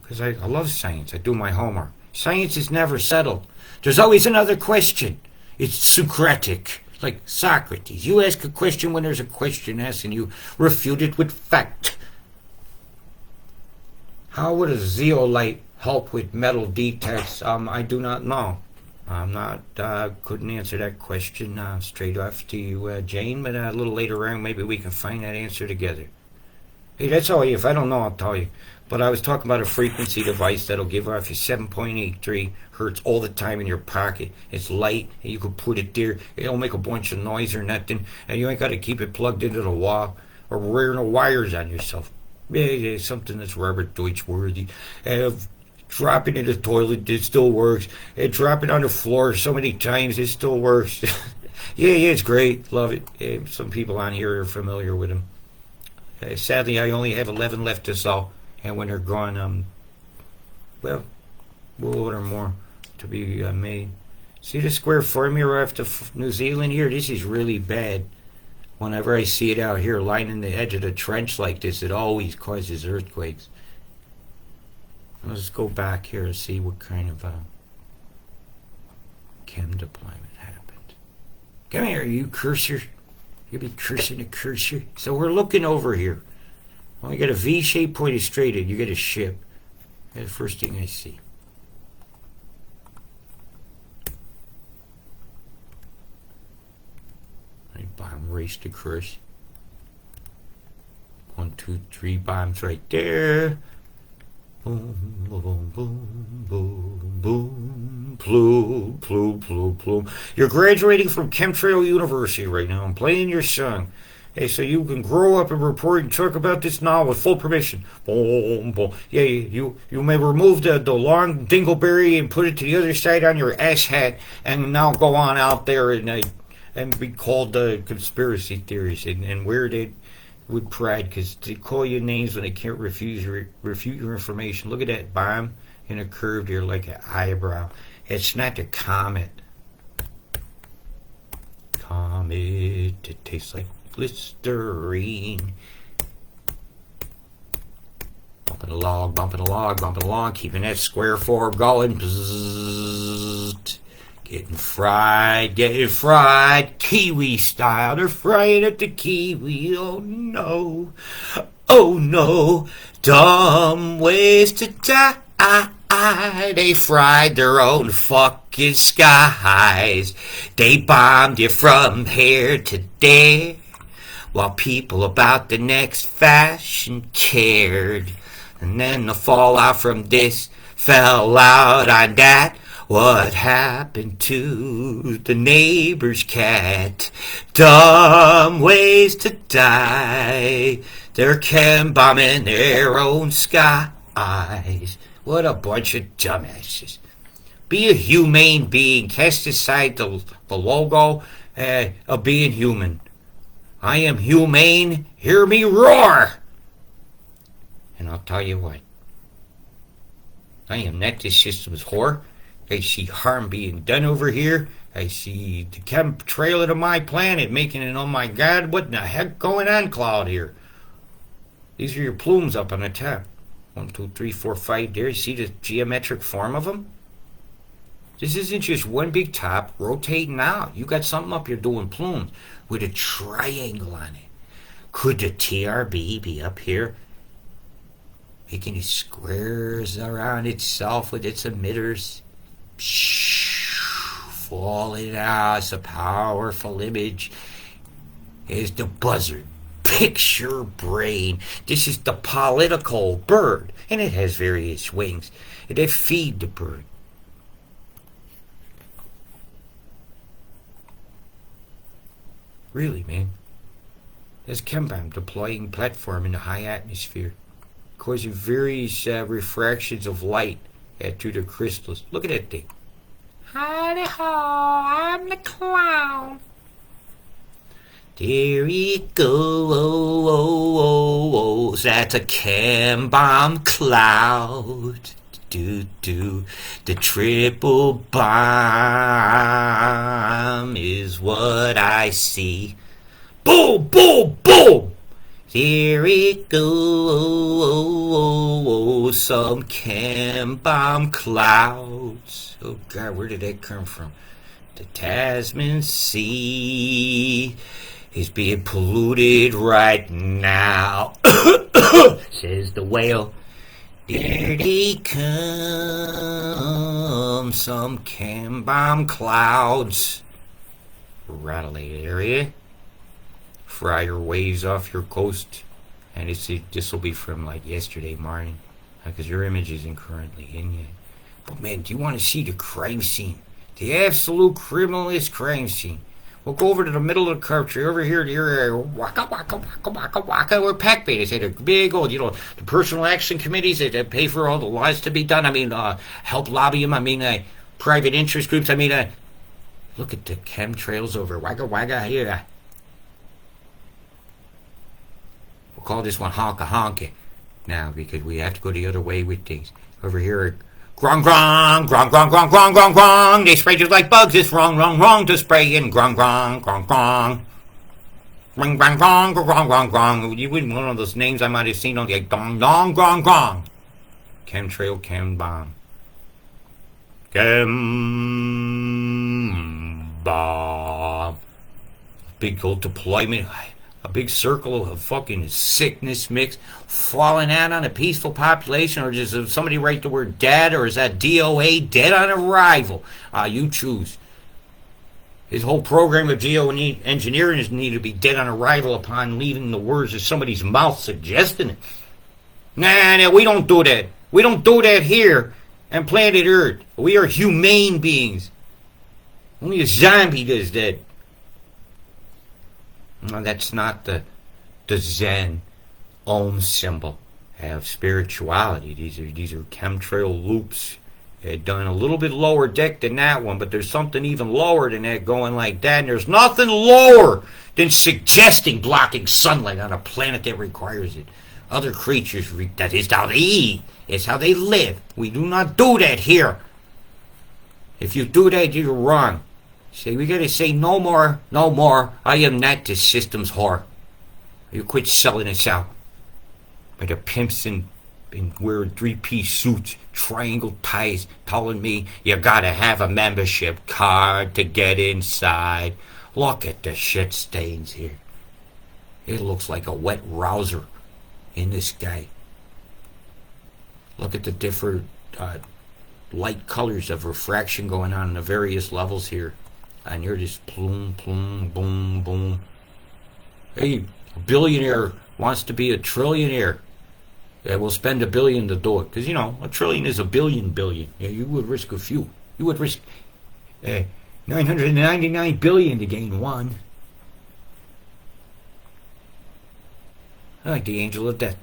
Because I love science. I do my homework. Science is never settled. There's always another question. It's Socratic. Like Socrates. You ask a question when there's a question asked and you refute it with fact. How would a zeolite help with metal detects? I do not know. I'm not, couldn't answer that question straight off to you, Jane, but a little later on, maybe we can find that answer together. Hey, that's all you. If I don't know, I'll tell you. But I was talking about a frequency device that'll give off you 7.83 hertz all the time in your pocket. It's light, and you can put it there. It don't make a bunch of noise or nothing, and you ain't got to keep it plugged into the wall. or wearing the wires on yourself. Yeah, something that's Robert Deutsch worthy. Dropping in the toilet, it still works. Dropping on the floor so many times, it still works. Yeah, it's great. Love it. Some people on here are familiar with him. Sadly, I only have 11 left to sell, and when they're gone, well, we'll order more to be made. See the square formula after New Zealand here? This is really bad. Whenever I see it out here lining the edge of the trench like this, it always causes earthquakes. Let's go back here and see what kind of chem deployment happened. Come here, you cursor. You be cursing the cursor. So we're looking over here. Well, you got a V shape pointed straight in. You get a ship. That's the first thing I see. I bomb race to crush. 1, 2, 3 bombs right there. Boom, boom, boom, boom, boom, plume, plume, plume, plume. You're graduating from Chemtrail University right now. I'm playing your song. Hey, so you can grow up and report and talk about this now with full permission. Boom, boom. Yeah, you may remove the long dingleberry and put it to the other side on your ass hat, and now go on out there and be called conspiracy theories and wear it with pride, because they call you names when they can't refute your information. Look at that bomb in a curve there like an eyebrow. It's not the comet. Comet, it tastes like Listerine. Bumping along, bumping along, bumping along, keeping that square form going. Bzzzt. Getting fried, Kiwi style. They're frying at the Kiwi. Oh no, oh no, dumb ways to die. They fried their own fucking skies. They bombed you from here to there, while people about the next fashion cared. And then the fallout from this fell out on that. What happened to the neighbor's cat? Dumb ways to die. They're chem bombing their own skies. What a bunch of dumbasses. Be a humane being. Cast aside the logo of being human. I am humane. Hear me roar. And I'll tell you what. I am not this system's whore. I see harm being done over here. I see the chemtrail of my planet making an oh my god, what in the heck going on cloud here? These are your plumes up on the top. 1, 2, 3, 4, 5 there. You see the geometric form of them? This isn't just one big top rotating out. You got something up here doing plumes with a triangle on it. Could the TRB be up here making it squares around itself with its emitters? Falling out. It's a powerful image. Here's the buzzard. Picture brain. This is the political bird, and it has various wings. They feed the bird. Really, man. There's ChemBomb deploying platform in the high atmosphere, causing various refractions of light to the crystals. Look at that thing. Howdy ho, I'm the clown. There it goes. That's a chem bomb cloud. The triple bomb is what I see. Boom, boom, boom. There it goes. Some chem bomb clouds. Oh God, where did that come from? The Tasman Sea is being polluted right now, says the whale. There they come, some chem bomb clouds. Rattle the area. Fry your waves off your coast. And this will be from like yesterday morning, because your image isn't currently in yet. But man, do you want to see the crime scene? The absolute criminalist crime scene. We'll go over to the middle of the country, over here to your area. Waka, waka, waka, waka, waka. We're pack baiters. They're big old, the personal action committees that pay for all the laws to be done. I mean, help lobby them. I mean, private interest groups. I mean, look at the chemtrails over Wagga Wagga here. We'll call this one Honka Honka now because we have to go the other way with things. Over here, grong grong, grong grong grong grong grong grong. They spray just like bugs. It's wrong, wrong, wrong to spray in grong grong grong grong. Grong grong grong grong grong grong. You wouldn't one of those names I might have seen on the dong dong grong grong. Chemtrail, chem bomb. Chem bomb. Big old deployment. A big circle of fucking sickness mix falling out on a peaceful population, or does somebody write the word dead, or is that DOA, dead on arrival? You choose. His whole program of geoengineering is needed to be dead on arrival upon leaving the words of somebody's mouth suggesting it. Nah, we don't do that. We don't do that here on planet Earth. We are humane beings. Only a zombie does that. No, that's not the Zen Om symbol of spirituality. These are chemtrail loops. They're done a little bit lower deck than that one, but there's something even lower than that going like that, and there's nothing lower than suggesting blocking sunlight on a planet that requires it. Other creatures, that is how they eat. It's how they live. We do not do that here. If you do that, you're wrong. Say, we gotta say no more, no more. I am not the system's whore. You quit selling us out. By the pimps in wearing three-piece suits, triangle ties, telling me you gotta have a membership card to get inside. Look at the shit stains here. It looks like a wet rouser in the sky. Look at the different light colors of refraction going on in the various levels here. And you're just plume, plume, boom, boom. Hey, a billionaire wants to be a trillionaire. Yeah, we'll spend $1 billion to do it. Because, a trillion is a billion. Yeah, you would risk a few. You would risk 999 billion to gain one. I like the angel of death.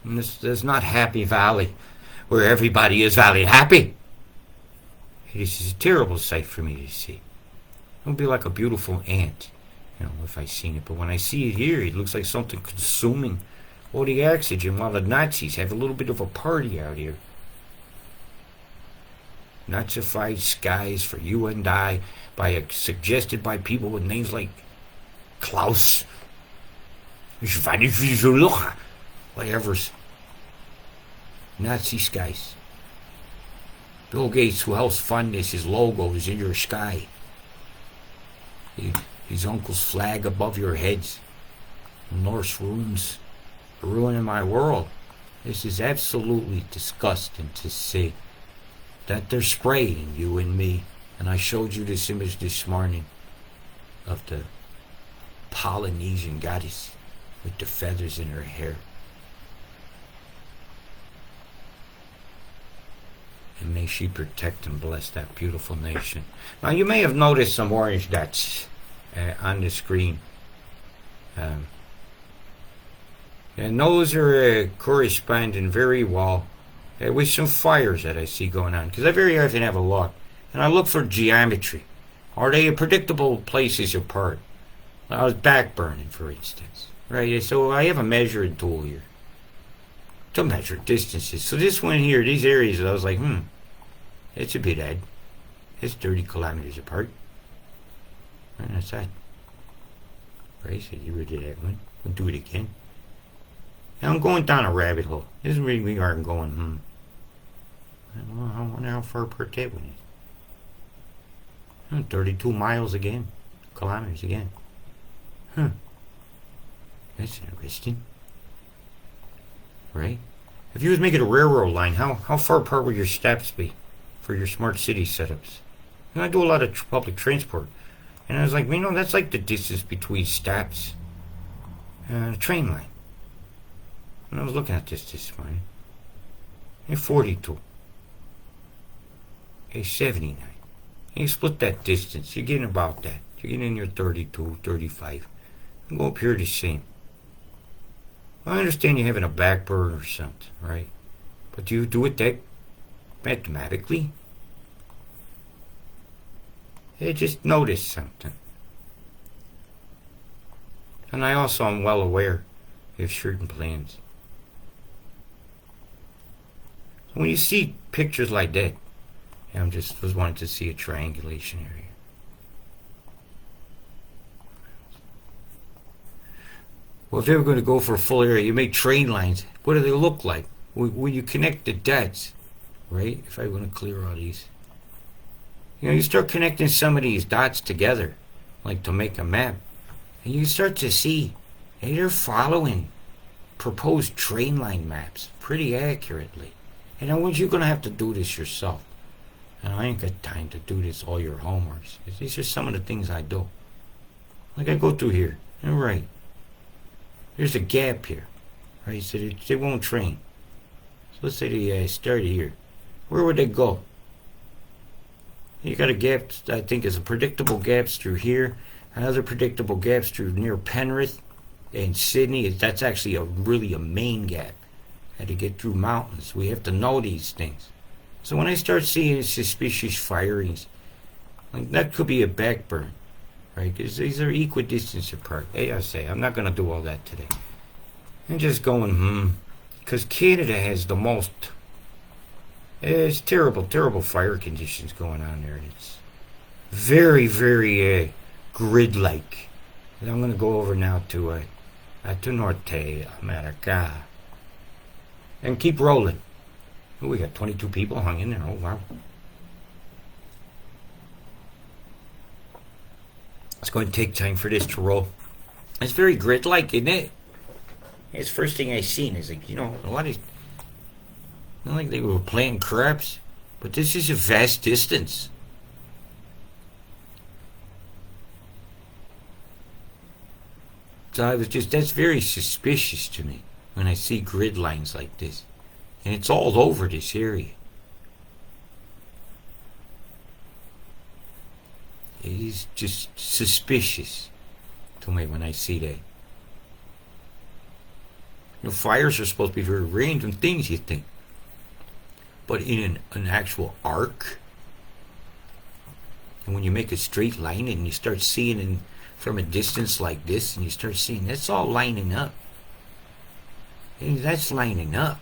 And this is not Happy Valley, where everybody is valley happy. This is a terrible sight for me to see. It would be like a beautiful ant, if I seen it. But when I see it here, it looks like something consuming all the oxygen while the Nazis have a little bit of a party out here. Nazified skies for you and I, suggested by people with names like Klaus, whatever's. Nazi skies. Bill Gates, who helps fund this, his logo is in your sky. His uncle's flag above your heads. Norse runes are ruining my world. This is absolutely disgusting to see. That they're spraying you and me. And I showed you this image this morning of the Polynesian goddess with the feathers in her hair. And may she protect and bless that beautiful nation. Now, you may have noticed some orange dots on the screen. And those are corresponding very well with some fires that I see going on. Because I very often have a look. And I look for geometry. Are they predictable places apart? I was back burning, for instance. Right? So I have a measuring tool here to measure distances. So this one here, these areas, I was like, it's a bit odd. It's 30 kilometers apart. And that's that. Right, so you did that one. We'll do it again. Now I'm going down a rabbit hole. This is where we are going, I don't know how far apart that one is. 32 miles again. Kilometers again. That's interesting. Right? If you was making a railroad line, how far apart would your steps be for your smart city setups? I do a lot of public transport. And I was like, that's like the distance between stops and a train line. And I was looking at this morning. A 42. A 79. And you split that distance. You're getting about that. You're getting in your 32, 35. And go up here the same. I understand you're having a backburn or something, right? But do you do it that mathematically? Hey, just notice something. And I also am well aware of certain plans. So when you see pictures like that, I'm just was wanting to see a triangulation area. Well, if they were going to go for a full area, you make train lines. What do they look like? When you connect the dots, right? If I want to clear all these. You know, you start connecting some of these dots together, like to make a map. And you start to see, hey, they're following proposed train line maps pretty accurately. And I want you're going to have to do this yourself. And I ain't got time to do this all your homeworks. These are some of the things I do. Like I go through here. All right. There's a gap here. Right? So they won't train. So let's say they started here. Where would they go? You got a gap, I think, is a predictable gaps through here. Another predictable gaps through near Penrith and Sydney. That's actually really a main gap. Had to get through mountains. We have to know these things. So when I start seeing suspicious firings, like that could be a backburn, right? Because these are equidistant apart. Hey, I say, I'm not going to do all that today. I'm just going, because Canada has the most, it's terrible fire conditions going on there. It's very, very grid-like. And I'm going to go over now to Norte America. And keep rolling. Oh, we got 22 people hung in there. Oh, wow. It's going to take time for this to roll. It's very grid-like, isn't it? It's the first thing I seen. Is like, you know, a lot of... Not like they were playing craps. But this is a vast distance. So I was just... That's very suspicious to me when I see grid lines like this. And it's all over this area. It is just suspicious to me when I see that. You know, fires are supposed to be very random things, you think. But in an actual arc, and when you make a straight line and you start seeing it from a distance like this, and you start seeing that's all lining up. And that's lining up.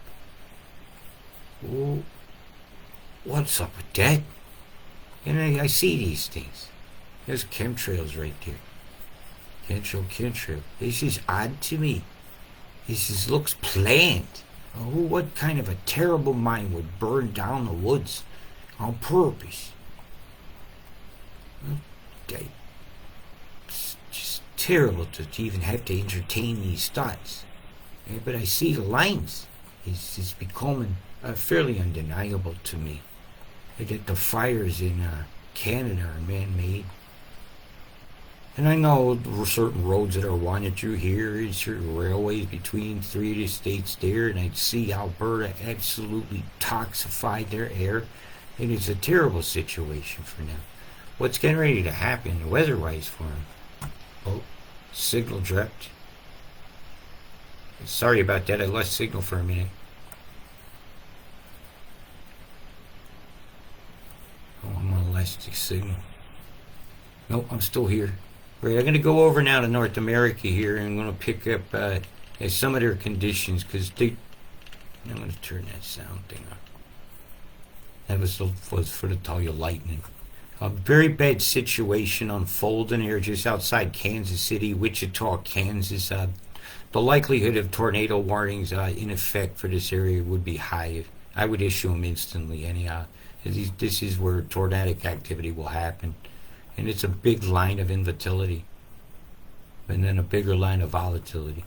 Oh, what's up with that? And I see these things. There's chemtrails right there. Chemtrail. This is odd to me. This looks planned. Oh, what kind of a terrible mind would burn down the woods on purpose? It's just terrible to even have to entertain these thoughts. Yeah, but I see the lines. It's becoming fairly undeniable to me. That the fires in Canada are man-made. And I know there were certain roads that are winding through here, and certain railways between three of the states there, and I see Alberta absolutely toxified their air, and it's a terrible situation for them. What's getting ready to happen weather-wise for them? Oh, signal dropped. Sorry about that, I lost signal for a minute. Oh, I'm on elastic signal. Nope, I'm still here. Right, I'm going to go over now to North America here, and I'm going to pick up some of their conditions, because I'm going to turn that sound thing on. That was for the tell you lightning. A very bad situation unfolding here just outside Kansas City, Wichita, Kansas. The likelihood of tornado warnings in effect for this area would be high. I would issue them instantly anyhow. This is where tornadic activity will happen. And it's a big line of invitility. And then a bigger line of volatility.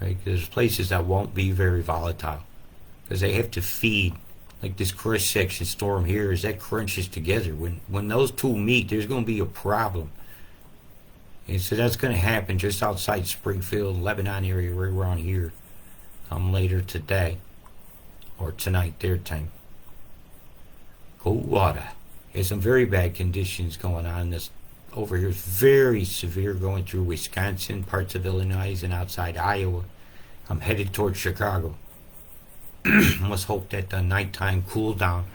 Right? There's places that won't be very volatile. Because they have to feed. Like this cross-section storm here, as that crunches together. When those two meet, there's going to be a problem. And so that's going to happen just outside Springfield, Lebanon area, right around here. Later today. Or tonight, their time. Cold water. There's some very bad conditions going on. This over here is very severe, going through Wisconsin, parts of Illinois, and outside Iowa. I'm headed towards Chicago. Let's hope that the nighttime cool down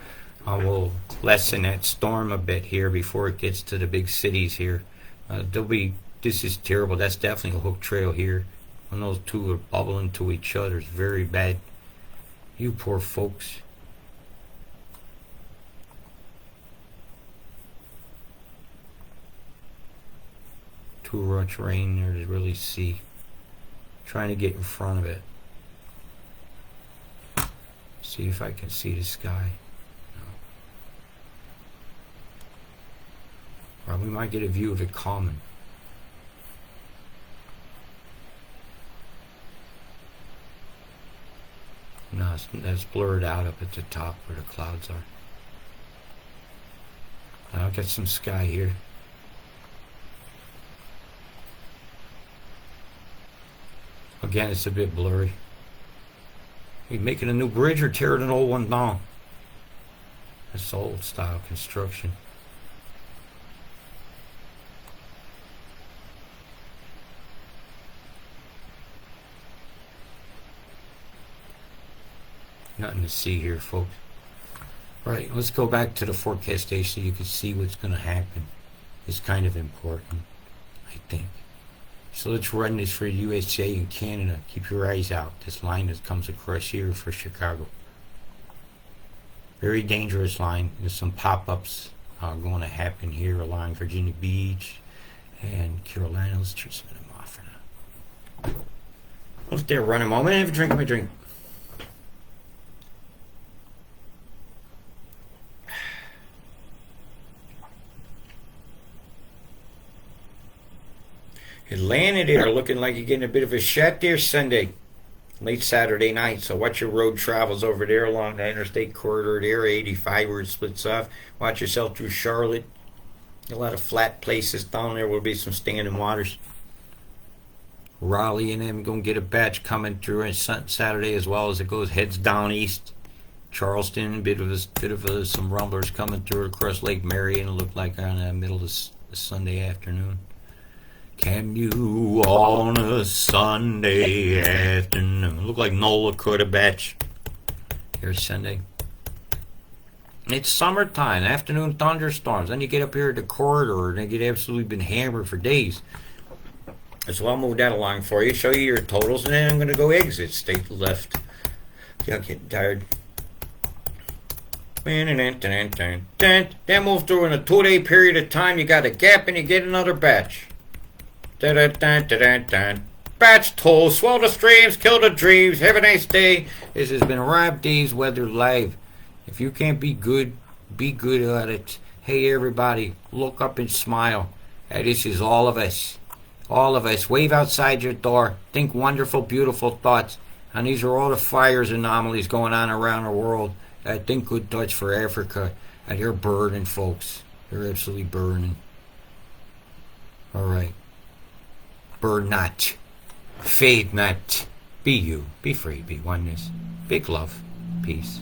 will lessen that storm a bit here before it gets to the big cities here. This is terrible. That's definitely a hook trail here. When those two are bubbling to each other, it's very bad. You poor folks. Too much rain there to really see. Trying to get in front of it. See if I can see the sky. No. Or we might get a view of it calming. No, that's blurred out up at the top where the clouds are. I'll get some sky here. Again, it's a bit blurry. Are you making a new bridge or tearing an old one down? It's old style construction. Nothing to see here, folks. Right, let's go back to the forecast station so you can see what's going to happen. It's kind of important, I think. So let's run this for USA and Canada. Keep your eyes out. This line that comes across here for Chicago. Very dangerous line. There's some pop-ups going to happen here along Virginia Beach and Carolina. Let's turn some of them off for now. Let's there run a moment. I have a drink of my drink. Atlanta there looking like you're getting a bit of a shot there Sunday, late Saturday night. So watch your road travels over there along the interstate corridor there, 85 where it splits off. Watch yourself through Charlotte. A lot of flat places down there. Will be some standing waters. Raleigh and them gonna get a batch coming through on Saturday as well as it goes heads down east. Charleston, bit of some rumblers coming through across Lake Marion. It looked like on the middle of the Sunday afternoon. Can you on a Sunday afternoon? Look like NOLA caught a batch. Here's Sunday. It's summertime, afternoon thunderstorms. Then you get up here at the corridor and they get absolutely been hammered for days. So I'll move that along for you, show you your totals, and then I'm going to go exit. Stay to the left. I'm getting tired. Then move through in a 2-day period of time. You got a gap and you get another batch. Batch toll, swell the streams, kill the dreams. Have a nice day. This has been Rob D's Weather Live. If you can't be good at it. Hey everybody, look up and smile. This is all of us. All of us. Wave outside your door. Think wonderful, beautiful thoughts. And these are all the fires anomalies going on around the world. Think good thoughts for Africa. And they're burning, folks. They're absolutely burning. Alright. Burn not. Fade not. Be you. Be free. Be oneness. Big love. Peace.